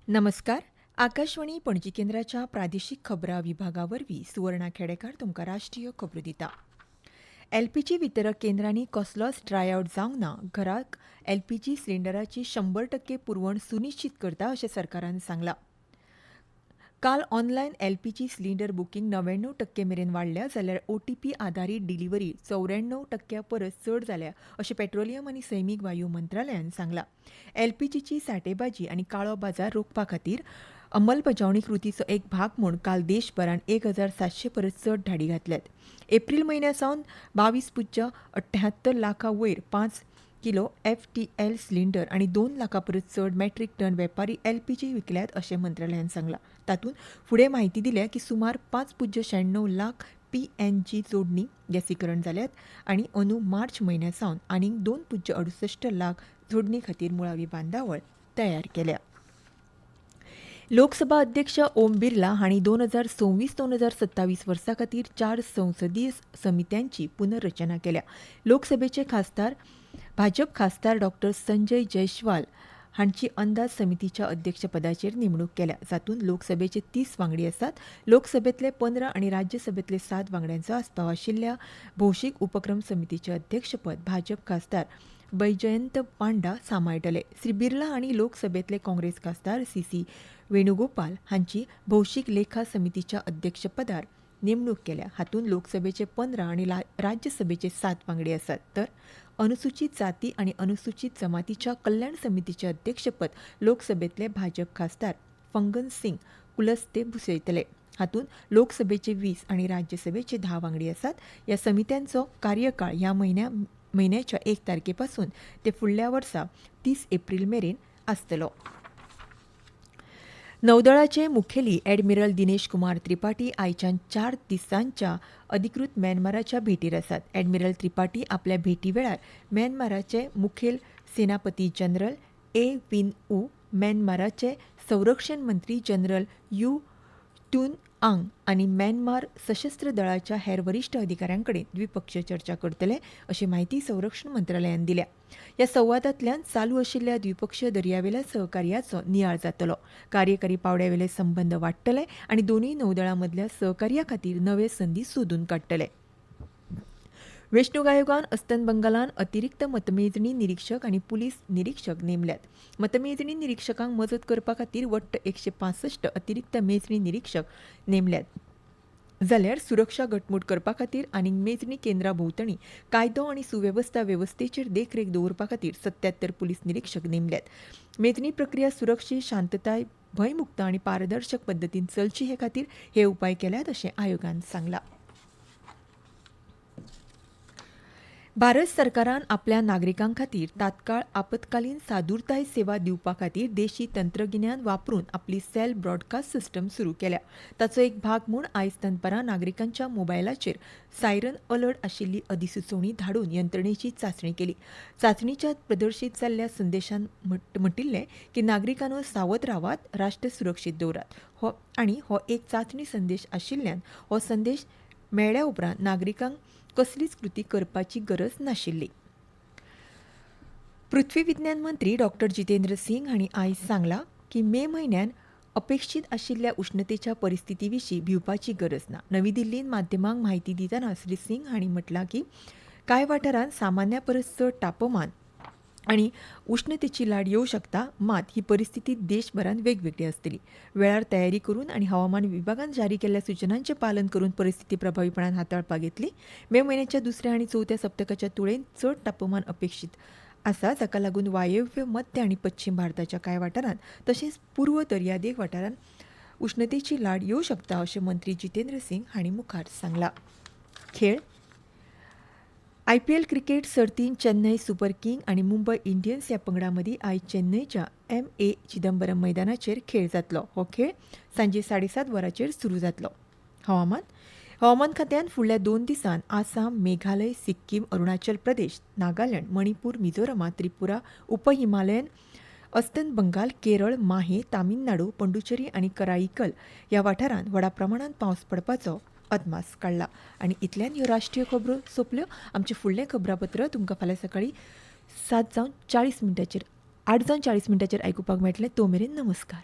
नमस्कार. आकाशवाणी पणजी केंद्राच्या प्रादेशीक खबरां विभागावरवीं सुवर्णा खेडेकार तुमकां राष्ट्रीय खबरो दिता. एलपीजी वितरक केंद्रांनी कसलोच ड्रायआउट जावंक ना. घराक एलपीजी सिलिंडराची 100% पुरवण सुनिश्चित करता अशें सरकारान सांगलां. काल ऑनलायन एलपीजी सिलिंडर बुकींग 99% मेरेन वाडल्या जाल्यार ओटीपी आधारीत डिलिव्हरी 94% परस चड जाल्या अशें पेट्रोलियम आनी सैमीक वायू मंत्रालयान सांगलां. एलपीजीची साठेबाजी आनी काळो बाजार रोखपा खातीर अंमलबजावणी कृतीचो एक भाग म्हूण काल देशभरात 1700 परस चड धाडी घातल्यात. एप्रील म्हयन्यासावन 22.78 लाखां वयर 5 किलो FTL सिलिंडर आनी 2 लाखां परस चड मॅट्रिक टन वेपारी एलपीजी विकल्यात अशें मंत्रालयान सांगलां. तातूंत फुडें म्हायती दिल्या की सुमार 5.96 लाख PNG जोडणी गॅसीकरण जाल्यात आनी अंदू मार्च म्हयन्यासावन आनीक 2.68 लाख जोडणी खातीर मुळावी बांदावळ तयार केल्या. लोकसभा अध्यक्ष ओम बिर्ला हांणी 2026-2027 वर्सा खातीर 4 संसदीय समित्यांची पुनर्रचना केल्या. लोकसभेचे खासदार भाजप खासदार डॉ. संजय जयस्वाल हांची अंदाज समितीच्या अध्यक्षपदाचेर नेमणूक केल्या, जातूंत लोकसभेचे 30 वांगडी आसात. लोकसभेतले 15 आनी राज्यसभेतले 7 वांगड्यांचो आस्पाव आशिल्ल्या भौशीक उपक्रम समितीचे अध्यक्षपद भाजप खासदार बैजयंत पांडा सांबाळटले. श्री बिर्ला हांणी लोकसभेतले काँग्रेस खासदार CC वेणुगोपाल हांची भौशीक लेखा समितीच्या अध्यक्षपदार नेमणूक केल्या. हातूंत लोकसभेचे 15 आनी राज्यसभेचे 7 वांगडी आसात. तर अनुसूचित जाती आनी अनुसूचित जमातीच्या कल्याण समितीचे अध्यक्षपद लोकसभेतले भाजप खासदार फंगन सिंग कुलस्ते भुसयतले. हातूंत लोकसभेचे 20 आनी राज्यसभेचे 10 वांगडी आसात. ह्या समित्यांचो कार्यकाळ ह्या म्हयन्याच्या 1 तारखेपासून ते फुडल्या वर्सा 30 एप्रील मेरेन आसतलो. नौदळाचे मुखेली ॲडमिरल दिनेश कुमार त्रिपाठी आयच्यान 4 दिसांच्या अधिकृत म्यानमाराच्या भेटीर आसात. ॲडमिरल त्रिपाठी आपल्या भेटी वेळार म्यानमाराचे मुखेल सेनापती जनरल विन ऊ, म्यानमाराचे संरक्षण मंत्री जनरल यू ट्यून आंग आनी म्यानमार सशस्त्र दळाच्या हेर वरिश्ठ अधिकाऱ्यांकडेन द्विपक्षीय चर्चा करतले अशी माहिती संरक्षण मंत्रालयान दिल्या. ह्या संवादांतल्यान चालू आशिल्ल्या द्विपक्षीय दर्यावेल्या सहकार्याचो नियाळ जातलो. कार्यकारी पावड्यावेले संबंद वाडटले आनी दोनूय नौदळां मदल्या सहकार्या खातीर नवे संदी सोदून काडटले. वेंचणूक आयोगान अस्तंत बंगालान अतिरिक्त मतमेजणी निरीक्षक आनी पुलीस निरीक्षक नेमल्यात. मतमेजणी निरीक्षकांक मजत करपा खातीर वट्ट 165 अतिरिक्त मेजणी निरीक्षक नेमल्यात जाल्यार सुरक्षा घटमूट करपा खातीर आनी मेजणी केंद्रा भोंवतणी कायदो आनी सुवेवस्था वेवस्थेचेर देखरेख दवरपा खातीर 77 पुलीस निरीक्षक नेमल्यात. मेजणी प्रक्रिया सुरक्षीत, शांतताय, भयमुक्त आनी पारदर्शक पद्दतीन चलची हे खातीर हे उपाय केल्यात अशें आयोगान सांगलां. भारत सरकारान आपल्या नागरिकां खातीर तात्काळ आपतकालीन सादुरताय सेवा दिवपा खातीर देशी तंत्रगिन्यान वापरून आपली सेल ब्रॉडकास्ट सिस्टम सुरू केल्या. ताचो एक भाग म्हूण आयज दनपारां नागरिकांच्या मोबायलाचेर सायरन अलर्ट आशिल्ली अधिसुचोवणी धाडून यंत्रणेची चांचणी केली. चांचणीच्या प्रदर्शीत जाल्ल्या संदेशान म्हटिल्लें की नागरिकांनो सावध रावात, राष्ट्र सुरक्षीत दवरात. हो एक चांचणी संदेश आशिल्ल्यान हो संदेश मेळ्ळ्या उपरांत नागरिकांक कसलीच कृती करपाची गरज नाशिल्ली. पृथ्वी विज्ञान मंत्री डॉ. जितेंद्र सिंग हांणी आयज सांगलां की मे म्हयन्यान अपेक्षीत आशिल्ल्या उश्णतेच्या परिस्थिती विशीं भिवपाची गरज ना. नवी दिल्लींत माध्यमांक म्हायती दितना श्री सिंग हांणी म्हटलां की कांय वाठारांत सामान्या परस चड तापमान आनी उश्णतेची लाट येवं शकता, मात ही परिस्थिती देशभरांत वेगवेगळी आसतली. वेळार तयारी करून आनी हवामान विभागान जारी केल्ल्या सूचनांचें पालन करून परिस्थिती प्रभावीपणान हाताळपाक येतली. मे म्हयन्याच्या 2ऱ्या आनी 4थ्या सप्तकाच्या तुळेन चड तापमान अपेक्षीत आसा, जाका लागून वायव्य, मध्य आनी पश्चिम भारताच्या कांय वाठारांत तशेंच पूर्व दर्यादेग वाठारांत उश्णतेची लाट येवं शकता अशें मंत्री जितेंद्र सिंग हांणी मुखार सांगलां. खेळ IPL क्रिकेट सर्तीन चेन्नई सुपर किंग आनी मुंबय इंडियन्स ह्या पंगडां मदीं आयज चेन्नईच्या MA चिदंबरम मैदानाचेर खेळ जातलो. हो खेळ सांजे 7:30 वरांचेर सुरू जातलो. हवामान खात्यान फुडल्या 2 दिसांत आसाम, मेघालय, सिक्कीम, अरुणाचल प्रदेश, नागालँड, मणिपूर, मिझोराम, त्रिपुरा, उपहिमालयन, अस्तंत बंगाल, केरळ, माहे, तामिळनाडू, पंडुचेरी आनी कराईकल ह्या वाठारांत व्हडा प्रमाणांत पावस पडपाचो अदमास काडला. आनी इतल्यान ह्यो राष्ट्रीय खबरो सोंपल्यो. आमचें फुडलें खबरापत्र तुमकां फाल्यां सकाळीं 8:40 मिनटांचेर आयकुपाक मेळटलें. तो मेरेन नमस्कार.